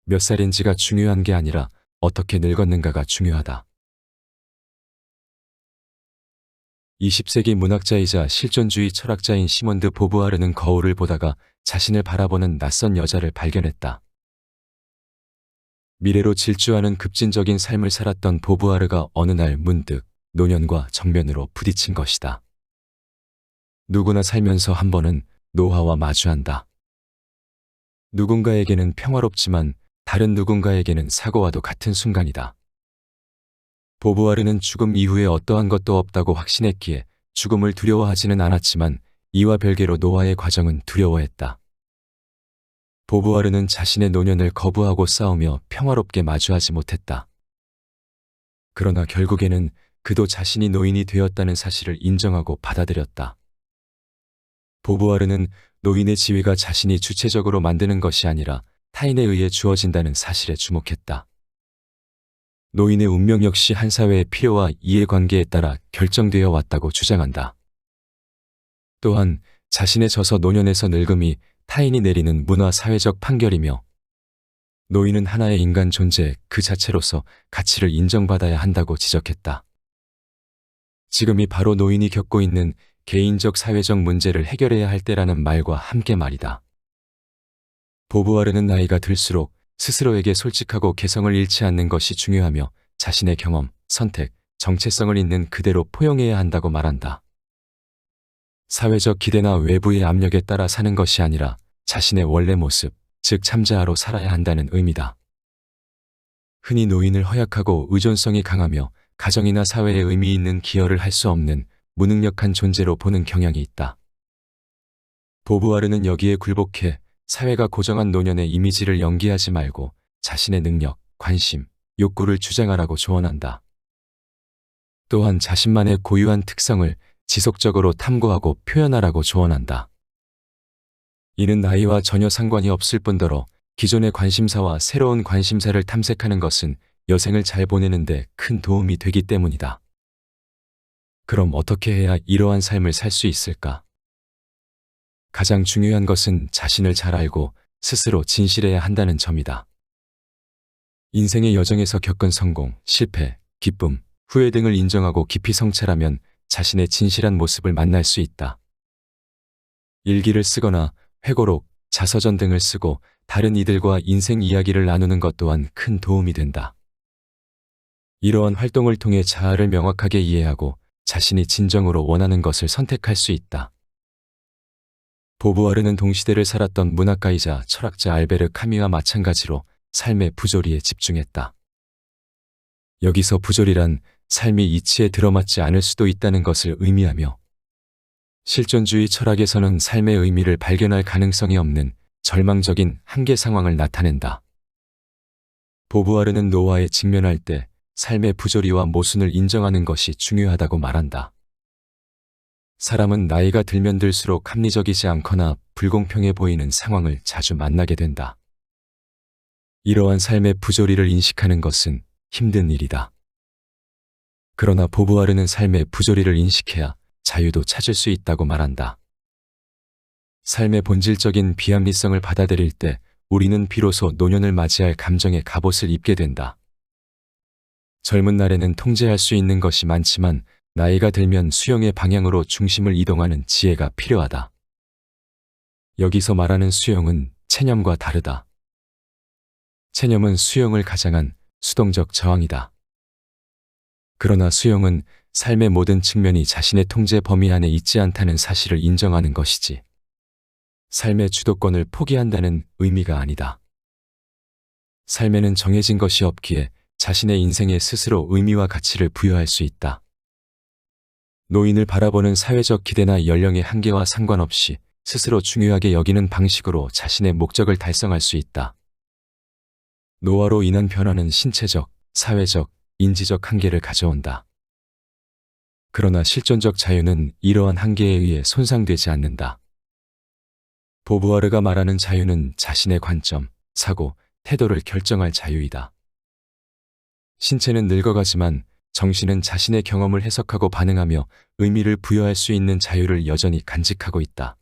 몇 살인지가 중요한 게 아니라 어떻게 늙었는가가 중요하다. 20세기 문학자이자 실존주의 철학자인 시몬 드 보부아르는 거울을 보다가 자신을 바라보는 낯선 여자를 발견했다. 미래로 질주하는 급진적인 삶을 살았던 보부아르가 어느 날 문득 노년과 정면으로 부딪힌 것이다. 누구나 살면서 한 번은 노화와 마주한다. 누군가에게는 평화롭지만 다른 누군가에게는 사고와도 같은 순간이다. 보부아르는 죽음 이후에 어떠한 것도 없다고 확신했기에 죽음을 두려워하지는 않았지만 이와 별개로 노화의 과정은 두려워했다. 보부아르는 자신의 노년을 거부하고 싸우며 평화롭게 마주하지 못했다. 그러나 결국에는 그도 자신이 노인이 되었다는 사실을 인정하고 받아들였다. 보부아르는 노인의 지위가 자신이 주체적으로 만드는 것이 아니라 타인에 의해 주어진다는 사실에 주목했다. 노인의 운명 역시 한 사회의 필요와 이해관계에 따라 결정되어 왔다고 주장한다. 또한 자신의 저서 노년에서 늙음이 타인이 내리는 문화-사회적 판결이며 노인은 하나의 인간 존재 그 자체로서 가치를 인정받아야 한다고 지적했다. 지금이 바로 노인이 겪고 있는 개인적 사회적 문제를 해결해야 할 때라는 말과 함께 말이다. 보부아르는 나이가 들수록 스스로에게 솔직하고 개성을 잃지 않는 것이 중요하며 자신의 경험, 선택, 정체성을 있는 그대로 포용해야 한다고 말한다. 사회적 기대나 외부의 압력에 따라 사는 것이 아니라 자신의 원래 모습, 즉 참자아로 살아야 한다는 의미다. 흔히 노인을 허약하고 의존성이 강하며 가정이나 사회에 의미 있는 기여를 할 수 없는 무능력한 존재로 보는 경향이 있다. 보부아르는 여기에 굴복해 사회가 고정한 노년의 이미지를 연기하지 말고 자신의 능력, 관심, 욕구를 주장하라고 조언한다. 또한 자신만의 고유한 특성을 지속적으로 탐구하고 표현하라고 조언한다. 이는 나이와 전혀 상관이 없을 뿐더러 기존의 관심사와 새로운 관심사를 탐색하는 것은 여생을 잘 보내는 데 큰 도움이 되기 때문이다. 그럼 어떻게 해야 이러한 삶을 살 수 있을까? 가장 중요한 것은 자신을 잘 알고 스스로 진실해야 한다는 점이다. 인생의 여정에서 겪은 성공, 실패, 기쁨, 후회 등을 인정하고 깊이 성찰하면 자신의 진실한 모습을 만날 수 있다. 일기를 쓰거나 회고록, 자서전 등을 쓰고 다른 이들과 인생 이야기를 나누는 것 또한 큰 도움이 된다. 이러한 활동을 통해 자아를 명확하게 이해하고 자신이 진정으로 원하는 것을 선택할 수 있다. 보부아르는 동시대를 살았던 문학가이자 철학자 알베르 카미와 마찬가지로 삶의 부조리에 집중했다. 여기서 부조리란 삶이 이치에 들어맞지 않을 수도 있다는 것을 의미하며 실존주의 철학에서는 삶의 의미를 발견할 가능성이 없는 절망적인 한계 상황을 나타낸다. 보부아르는 노화에 직면할 때 삶의 부조리와 모순을 인정하는 것이 중요하다고 말한다. 사람은 나이가 들면 들수록 합리적이지 않거나 불공평해 보이는 상황을 자주 만나게 된다. 이러한 삶의 부조리를 인식하는 것은 힘든 일이다. 그러나 보부아르는 삶의 부조리를 인식해야 자유도 찾을 수 있다고 말한다. 삶의 본질적인 비합리성을 받아들일 때 우리는 비로소 노년을 맞이할 감정의 갑옷을 입게 된다. 젊은 날에는 통제할 수 있는 것이 많지만 나이가 들면 수용의 방향으로 중심을 이동하는 지혜가 필요하다. 여기서 말하는 수용은 체념과 다르다. 체념은 수용을 가장한 수동적 저항이다. 그러나 수용은 삶의 모든 측면이 자신의 통제 범위 안에 있지 않다는 사실을 인정하는 것이지, 삶의 주도권을 포기한다는 의미가 아니다. 삶에는 정해진 것이 없기에 자신의 인생에 스스로 의미와 가치를 부여할 수 있다. 노인을 바라보는 사회적 기대나 연령의 한계와 상관없이 스스로 중요하게 여기는 방식으로 자신의 목적을 달성할 수 있다. 노화로 인한 변화는 신체적, 사회적, 인지적 한계를 가져온다. 그러나 실존적 자유는 이러한 한계에 의해 손상되지 않는다. 보부아르가 말하는 자유는 자신의 관점, 사고, 태도를 결정할 자유이다. 신체는 늙어가지만 정신은 자신의 경험을 해석하고 반응하며 의미를 부여할 수 있는 자유를 여전히 간직하고 있다.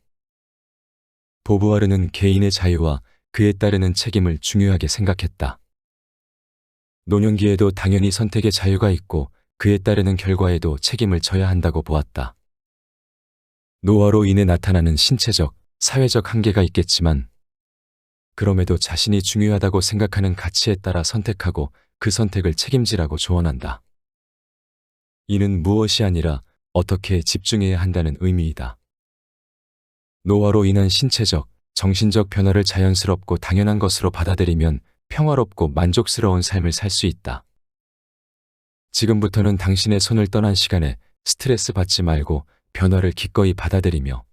보부아르는 개인의 자유와 그에 따르는 책임을 중요하게 생각했다. 노년기에도 당연히 선택의 자유가 있고 그에 따르는 결과에도 책임을 져야 한다고 보았다. 노화로 인해 나타나는 신체적, 사회적 한계가 있겠지만 그럼에도 자신이 중요하다고 생각하는 가치에 따라 선택하고 그 선택을 책임지라고 조언한다. 이는 무엇이 아니라 어떻게 집중해야 한다는 의미이다. 노화로 인한 신체적, 정신적 변화를 자연스럽고 당연한 것으로 받아들이면 평화롭고 만족스러운 삶을 살 수 있다. 지금부터는 당신의 손을 떠난 시간에 스트레스 받지 말고 변화를 기꺼이 받아들이며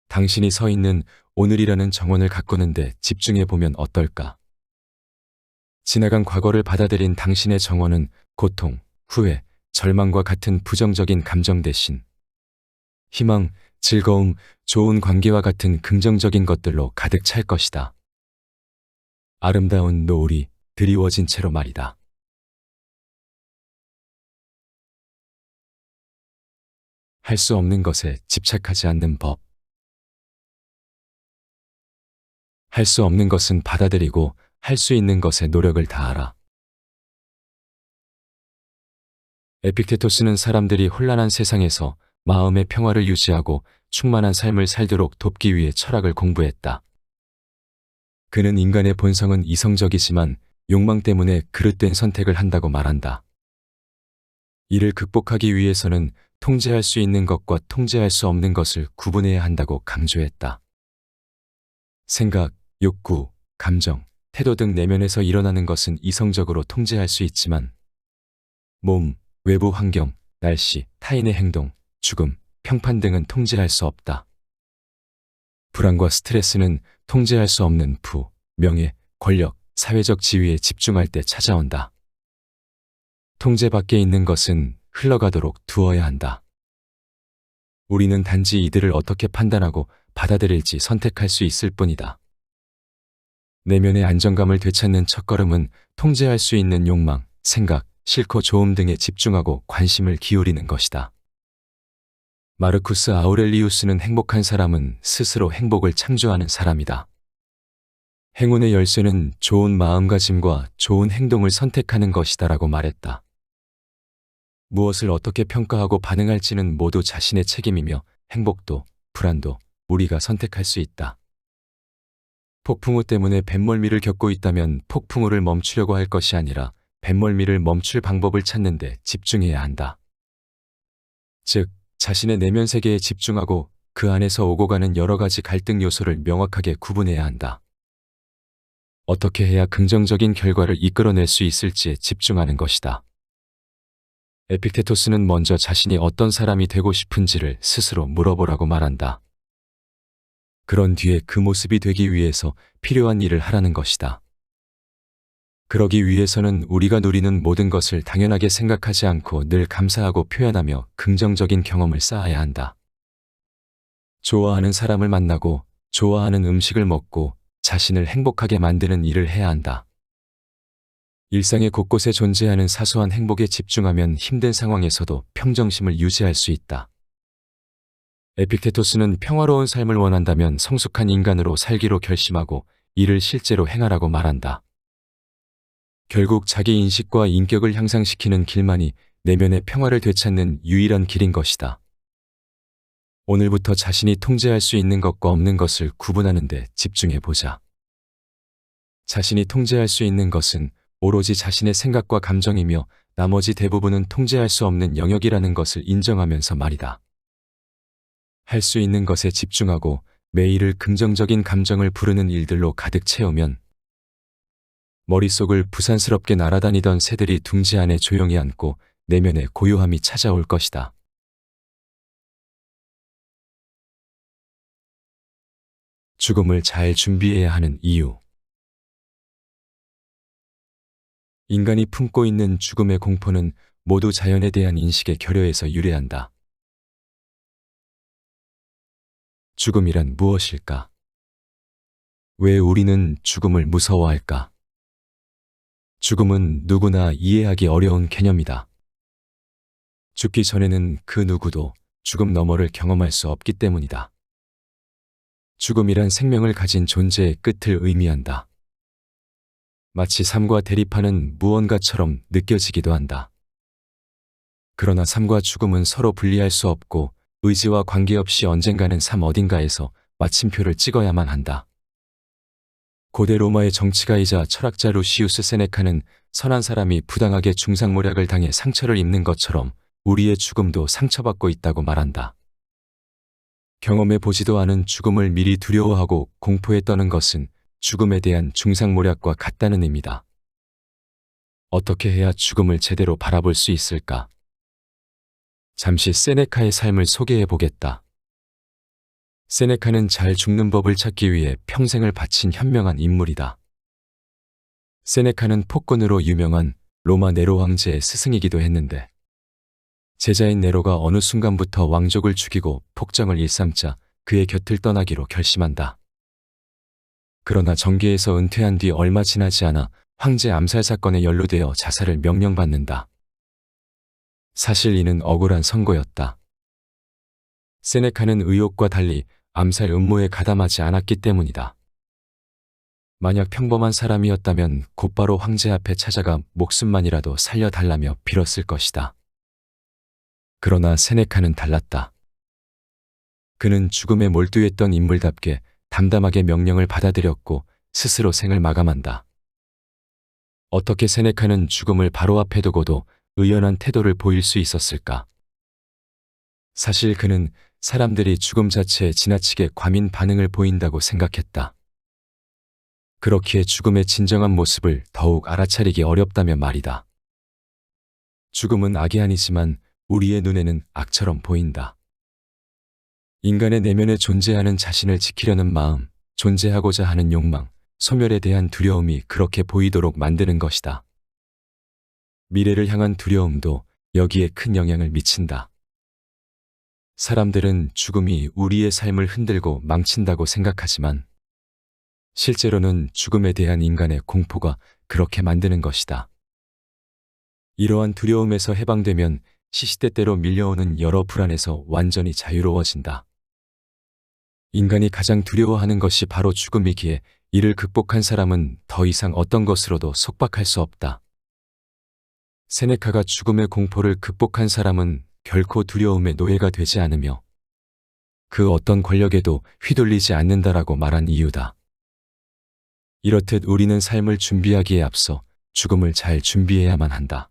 당신이 서 있는 오늘이라는 정원을 가꾸는 데 집중해 보면 어떨까? 지나간 과거를 받아들인 당신의 정원은 고통, 후회, 절망과 같은 부정적인 감정 대신 희망, 즐거움, 좋은 관계와 같은 긍정적인 것들로 가득 찰 것이다. 아름다운 노을이 드리워진 채로 말이다. 할 수 없는 것에 집착하지 않는 법. 할 수 없는 것은 받아들이고 할 수 있는 것에 노력을 다하라. 에픽테토스는 사람들이 혼란한 세상에서 마음의 평화를 유지하고 충만한 삶을 살도록 돕기 위해 철학을 공부했다. 그는 인간의 본성은 이성적이지만 욕망 때문에 그릇된 선택을 한다고 말한다. 이를 극복하기 위해서는 통제할 수 있는 것과 통제할 수 없는 것을 구분해야 한다고 강조했다. 생각, 욕구, 감정, 태도 등 내면에서 일어나는 것은 이성적으로 통제할 수 있지만 몸, 외부 환경, 날씨, 타인의 행동, 죽음, 평판 등은 통제할 수 없다. 불안과 스트레스는 통제할 수 없는 부, 명예, 권력, 사회적 지위에 집중할 때 찾아온다. 통제 밖에 있는 것은 흘러가도록 두어야 한다. 우리는 단지 이들을 어떻게 판단하고 받아들일지 선택할 수 있을 뿐이다. 내면의 안정감을 되찾는 첫걸음은 통제할 수 있는 욕망, 생각, 싫고 좋음 등에 집중하고 관심을 기울이는 것이다. 마르쿠스 아우렐리우스는 행복한 사람은 스스로 행복을 창조하는 사람이다. 행운의 열쇠는 좋은 마음가짐과 좋은 행동을 선택하는 것이다라고 말했다. 무엇을 어떻게 평가하고 반응할지는 모두 자신의 책임이며 행복도, 불안도 우리가 선택할 수 있다. 폭풍우 때문에 뱃멀미를 겪고 있다면 폭풍우를 멈추려고 할 것이 아니라 뱃멀미를 멈출 방법을 찾는 데 집중해야 한다. 즉, 자신의 내면 세계에 집중하고 그 안에서 오고 가는 여러 가지 갈등 요소를 명확하게 구분해야 한다. 어떻게 해야 긍정적인 결과를 이끌어낼 수 있을지에 집중하는 것이다. 에픽테토스는 먼저 자신이 어떤 사람이 되고 싶은지를 스스로 물어보라고 말한다. 그런 뒤에 그 모습이 되기 위해서 필요한 일을 하라는 것이다. 그러기 위해서는 우리가 누리는 모든 것을 당연하게 생각하지 않고 늘 감사하고 표현하며 긍정적인 경험을 쌓아야 한다. 좋아하는 사람을 만나고 좋아하는 음식을 먹고 자신을 행복하게 만드는 일을 해야 한다. 일상의 곳곳에 존재하는 사소한 행복에 집중하면 힘든 상황에서도 평정심을 유지할 수 있다. 에픽테토스는 평화로운 삶을 원한다면 성숙한 인간으로 살기로 결심하고 이를 실제로 행하라고 말한다. 결국 자기 인식과 인격을 향상시키는 길만이 내면의 평화를 되찾는 유일한 길인 것이다. 오늘부터 자신이 통제할 수 있는 것과 없는 것을 구분하는 데 집중해보자. 자신이 통제할 수 있는 것은 오로지 자신의 생각과 감정이며 나머지 대부분은 통제할 수 없는 영역이라는 것을 인정하면서 말이다. 할 수 있는 것에 집중하고 매일을 긍정적인 감정을 부르는 일들로 가득 채우면 머릿속을 부산스럽게 날아다니던 새들이 둥지 안에 조용히 앉고 내면의 고요함이 찾아올 것이다. 죽음을 잘 준비해야 하는 이유. 인간이 품고 있는 죽음의 공포는 모두 자연에 대한 인식의 결여에서 유래한다. 죽음이란 무엇일까? 왜 우리는 죽음을 무서워할까? 죽음은 누구나 이해하기 어려운 개념이다. 죽기 전에는 그 누구도 죽음 너머를 경험할 수 없기 때문이다. 죽음이란 생명을 가진 존재의 끝을 의미한다. 마치 삶과 대립하는 무언가처럼 느껴지기도 한다. 그러나 삶과 죽음은 서로 분리할 수 없고 의지와 관계없이 언젠가는 삶 어딘가에서 마침표를 찍어야만 한다. 고대 로마의 정치가이자 철학자 루시우스 세네카는 선한 사람이 부당하게 중상모략을 당해 상처를 입는 것처럼 우리의 죽음도 상처받고 있다고 말한다. 경험해 보지도 않은 죽음을 미리 두려워하고 공포에 떠는 것은 죽음에 대한 중상모략과 같다는 의미다. 어떻게 해야 죽음을 제대로 바라볼 수 있을까? 잠시 세네카의 삶을 소개해 보겠다. 세네카는 잘 죽는 법을 찾기 위해 평생을 바친 현명한 인물이다. 세네카는 폭군으로 유명한 로마 네로 황제의 스승이기도 했는데 제자인 네로가 어느 순간부터 왕족을 죽이고 폭정을 일삼자 그의 곁을 떠나기로 결심한다. 그러나 정계에서 은퇴한 뒤 얼마 지나지 않아 황제 암살 사건에 연루되어 자살을 명령받는다. 사실 이는 억울한 선고였다. 세네카는 의혹과 달리 암살 음모에 가담하지 않았기 때문이다. 만약 평범한 사람이었다면 곧바로 황제 앞에 찾아가 목숨만이라도 살려달라며 빌었을 것이다. 그러나 세네카는 달랐다. 그는 죽음에 몰두했던 인물답게 담담하게 명령을 받아들였고 스스로 생을 마감한다. 어떻게 세네카는 죽음을 바로 앞에 두고도 의연한 태도를 보일 수 있었을까? 사실 그는 사람들이 죽음 자체에 지나치게 과민 반응을 보인다고 생각했다. 그렇기에 죽음의 진정한 모습을 더욱 알아차리기 어렵다면 말이다. 죽음은 악이 아니지만 우리의 눈에는 악처럼 보인다. 인간의 내면에 존재하는 자신을 지키려는 마음, 존재하고자 하는 욕망, 소멸에 대한 두려움이 그렇게 보이도록 만드는 것이다. 미래를 향한 두려움도 여기에 큰 영향을 미친다. 사람들은 죽음이 우리의 삶을 흔들고 망친다고 생각하지만 실제로는 죽음에 대한 인간의 공포가 그렇게 만드는 것이다. 이러한 두려움에서 해방되면 시시때때로 밀려오는 여러 불안에서 완전히 자유로워진다. 인간이 가장 두려워하는 것이 바로 죽음이기에 이를 극복한 사람은 더 이상 어떤 것으로도 속박할 수 없다. 세네카가 죽음의 공포를 극복한 사람은 결코 두려움의 노예가 되지 않으며 그 어떤 권력에도 휘둘리지 않는다라고 말한 이유다. 이렇듯 우리는 삶을 준비하기에 앞서 죽음을 잘 준비해야만 한다.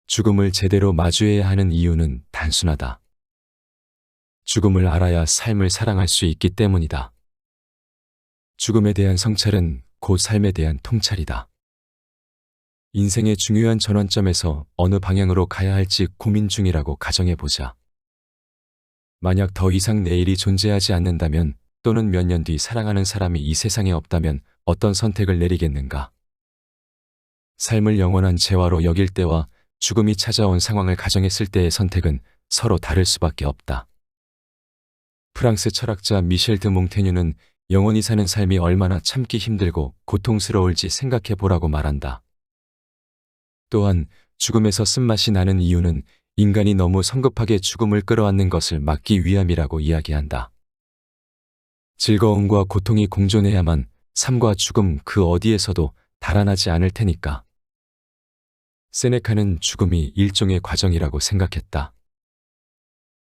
죽음을 제대로 마주해야 하는 이유는 단순하다. 죽음을 알아야 삶을 사랑할 수 있기 때문이다. 죽음에 대한 성찰은 곧 삶에 대한 통찰이다. 인생의 중요한 전환점에서 어느 방향으로 가야 할지 고민 중이라고 가정해보자. 만약 더 이상 내일이 존재하지 않는다면 또는 몇 년 뒤 사랑하는 사람이 이 세상에 없다면 어떤 선택을 내리겠는가? 삶을 영원한 재화로 여길 때와 죽음이 찾아온 상황을 가정했을 때의 선택은 서로 다를 수밖에 없다. 프랑스 철학자 미셸 드 몽테뉴는 영원히 사는 삶이 얼마나 참기 힘들고 고통스러울지 생각해 보라고 말한다. 또한 죽음에서 쓴맛이 나는 이유는 인간이 너무 성급하게 죽음을 끌어안는 것을 막기 위함이라고 이야기한다. 즐거움과 고통이 공존해야만 삶과 죽음 그 어디에서도 달아나지 않을 테니까. 세네카는 죽음이 일종의 과정이라고 생각했다.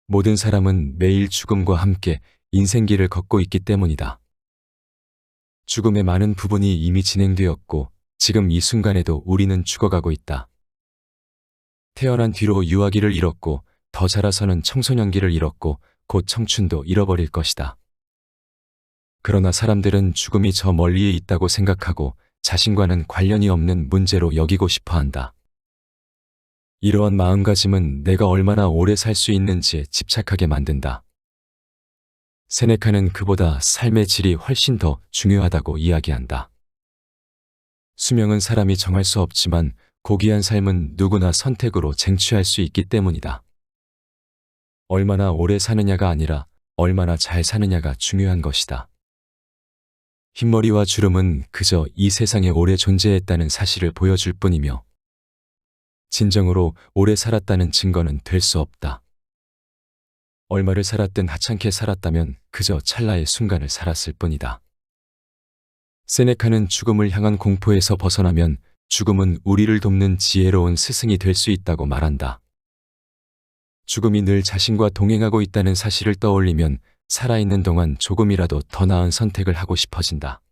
모든 사람은 매일 죽음과 함께 인생길을 걷고 있기 때문이다. 죽음의 많은 부분이 이미 진행되었고 지금 이 순간에도 우리는 죽어가고 있다. 태어난 뒤로 유아기를 잃었고 더 자라서는 청소년기를 잃었고 곧 청춘도 잃어버릴 것이다. 그러나 사람들은 죽음이 저 멀리에 있다고 생각하고 자신과는 관련이 없는 문제로 여기고 싶어 한다. 이러한 마음가짐은 내가 얼마나 오래 살 수 있는지에 집착하게 만든다. 세네카는 그보다 삶의 질이 훨씬 더 중요하다고 이야기한다. 수명은 사람이 정할 수 없지만 고귀한 삶은 누구나 선택으로 쟁취할 수 있기 때문이다. 얼마나 오래 사느냐가 아니라 얼마나 잘 사느냐가 중요한 것이다. 흰머리와 주름은 그저 이 세상에 오래 존재했다는 사실을 보여줄 뿐이며 진정으로 오래 살았다는 증거는 될 수 없다. 얼마를 살았든 하찮게 살았다면 그저 찰나의 순간을 살았을 뿐이다. 세네카는 죽음을 향한 공포에서 벗어나면 죽음은 우리를 돕는 지혜로운 스승이 될 수 있다고 말한다. 죽음이 늘 자신과 동행하고 있다는 사실을 떠올리면 살아있는 동안 조금이라도 더 나은 선택을 하고 싶어진다.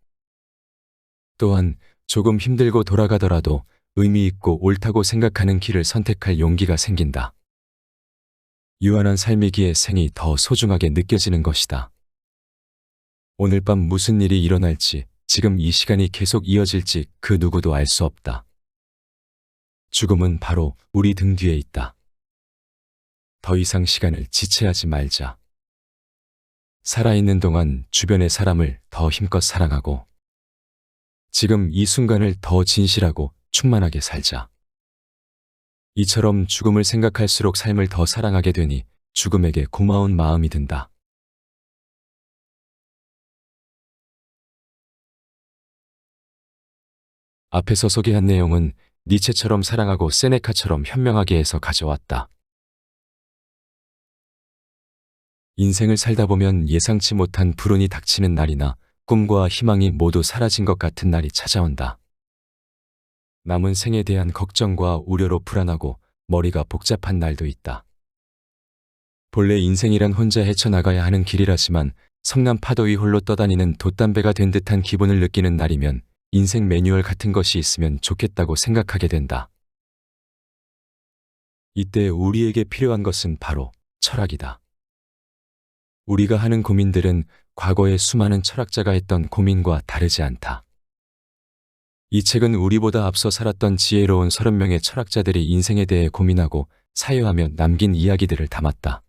또한 조금 힘들고 돌아가더라도 의미 있고 옳다고 생각하는 길을 선택할 용기가 생긴다. 유한한 삶이기에 생이 더 소중하게 느껴지는 것이다. 오늘 밤 무슨 일이 일어날지, 지금 이 시간이 계속 이어질지 그 누구도 알 수 없다. 죽음은 바로 우리 등 뒤에 있다. 더 이상 시간을 지체하지 말자. 살아있는 동안 주변의 사람을 더 힘껏 사랑하고 지금 이 순간을 더 진실하고 충만하게 살자. 이처럼 죽음을 생각할수록 삶을 더 사랑하게 되니 죽음에게 고마운 마음이 든다. 앞에서 소개한 내용은 니체처럼 사랑하고 세네카처럼 현명하게 해서 가져왔다. 인생을 살다 보면 예상치 못한 불운이 닥치는 날이나 꿈과 희망이 모두 사라진 것 같은 날이 찾아온다. 남은 생에 대한 걱정과 우려로 불안하고 머리가 복잡한 날도 있다. 본래 인생이란 혼자 헤쳐나가야 하는 길이라지만 성난 파도 위 홀로 떠다니는 돛담배가 된 듯한 기분을 느끼는 날이면 인생 매뉴얼 같은 것이 있으면 좋겠다고 생각하게 된다. 이때 우리에게 필요한 것은 바로 철학이다. 우리가 하는 고민들은 과거의 수많은 철학자가 했던 고민과 다르지 않다. 이 책은 우리보다 앞서 살았던 지혜로운 30명의 철학자들이 인생에 대해 고민하고 사유하며 남긴 이야기들을 담았다.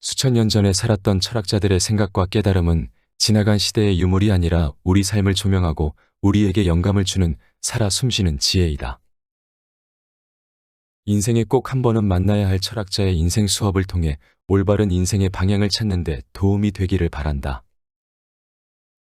수천 년 전에 살았던 철학자들의 생각과 깨달음은 지나간 시대의 유물이 아니라 우리 삶을 조명하고 우리에게 영감을 주는 살아 숨쉬는 지혜이다. 인생에 꼭 한 번은 만나야 할 철학자의 인생 수업을 통해 올바른 인생의 방향을 찾는 데 도움이 되기를 바란다.